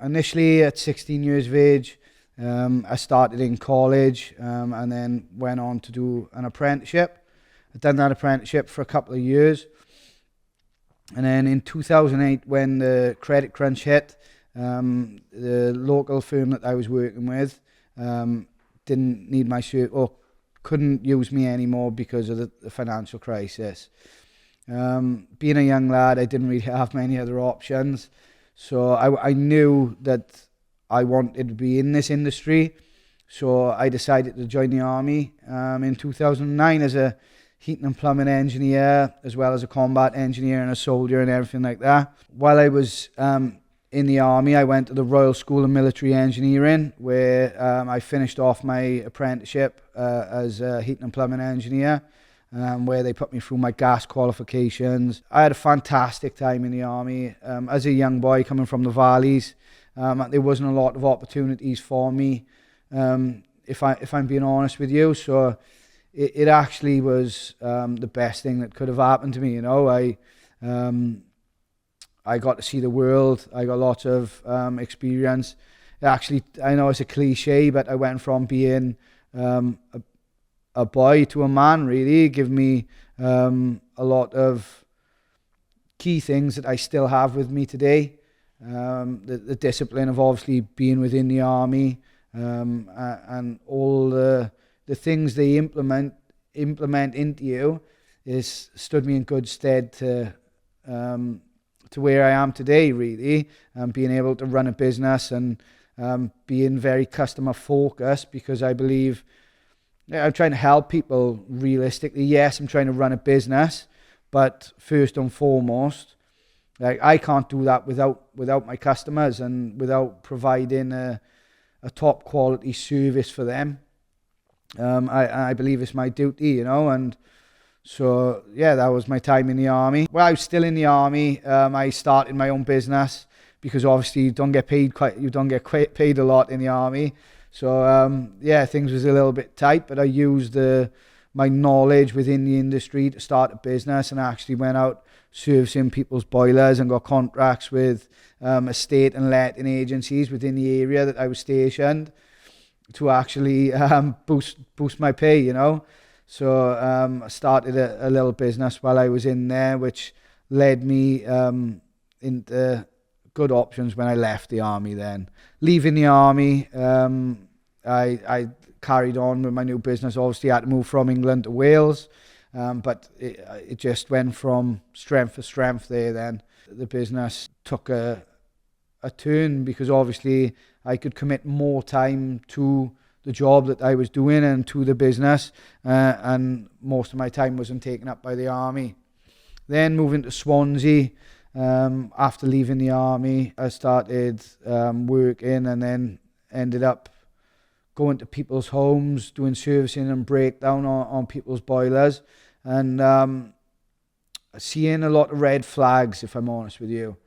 initially at 16 years of age, I started in college and then went on to do an apprenticeship. I'd done that apprenticeship for a couple of years. And then in 2008, when the credit crunch hit, the local firm that I was working with didn't need my service or couldn't use me anymore because of the financial crisis. Being a young lad, I didn't really have many other options. So I knew that I wanted to be in this industry. So I decided to join the army in 2009 as a heating and plumbing engineer, as well as a combat engineer and a soldier and everything like that. While I was in the army, I went to the Royal School of Military Engineering, where I finished off my apprenticeship as a heating and plumbing engineer, where they put me through my gas qualifications. I had a fantastic time in the army. As a young boy coming from the valleys, there wasn't a lot of opportunities for me, if I'm being honest with you. So it actually was the best thing that could have happened to me. You know, I got to see the world. I got lots of experience. Actually, I know it's a cliche, but I went from being a boy to a man, really. It gave me a lot of key things that I still have with me today. The discipline of obviously being within the army, and all the things they implement into you is stood me in good stead to where I am today, really. Being able to run a business and being very customer focused, because I believe I'm trying to help people realistically. Yes, I'm trying to run a business, but first and foremost, like, I can't do that without my customers and without providing a top quality service for them. I believe it's my duty, you know, and so yeah, that was my time in the army. Well, I was still in the army. I started my own business because obviously you don't get paid a lot in the army. So yeah, things was a little bit tight, but I used my knowledge within the industry to start a business, and I actually went out servicing people's boilers and got contracts with estate and letting agencies within the area that I was stationed to actually boost my pay, you know. So I started a little business while I was in there, which led me into good options when I left the army then. Leaving the army, I carried on with my new business. Obviously, I had to move from England to Wales, but it just went from strength to strength there then. The business took a turn because obviously I could commit more time to the job that I was doing and to the business, and most of my time wasn't taken up by the army. Then moving to Swansea, after leaving the army, I started working and then ended up going to people's homes, doing servicing and breakdown on people's boilers, and seeing a lot of red flags, if I'm honest with you,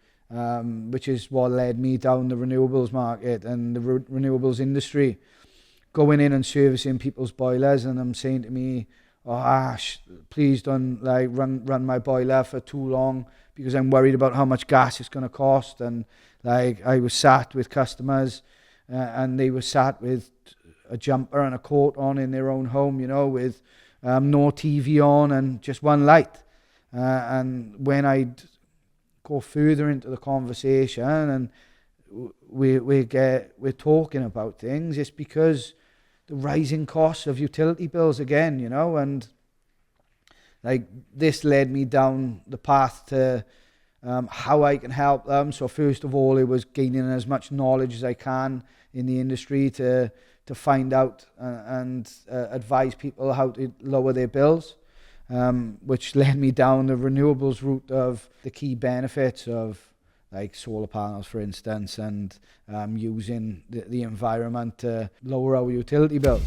which is what led me down the renewables market and the renewables industry. Going in and servicing people's boilers, and them saying to me, "Oh, Ash, please don't run my boiler for too long because I'm worried about how much gas it's going to cost." And I was sat with customers, and they were sat with a jumper and a coat on in their own home, you know, with no TV on and just one light. And when I'd go further into the conversation and we're talking about things, it's because the rising costs of utility bills again, you know, and this led me down the path to how I can help them. So first of all, it was gaining as much knowledge as I can in the industry to find out and advise people how to lower their bills, which led me down the renewables route of the key benefits of like solar panels, for instance, and using the environment to lower our utility bills.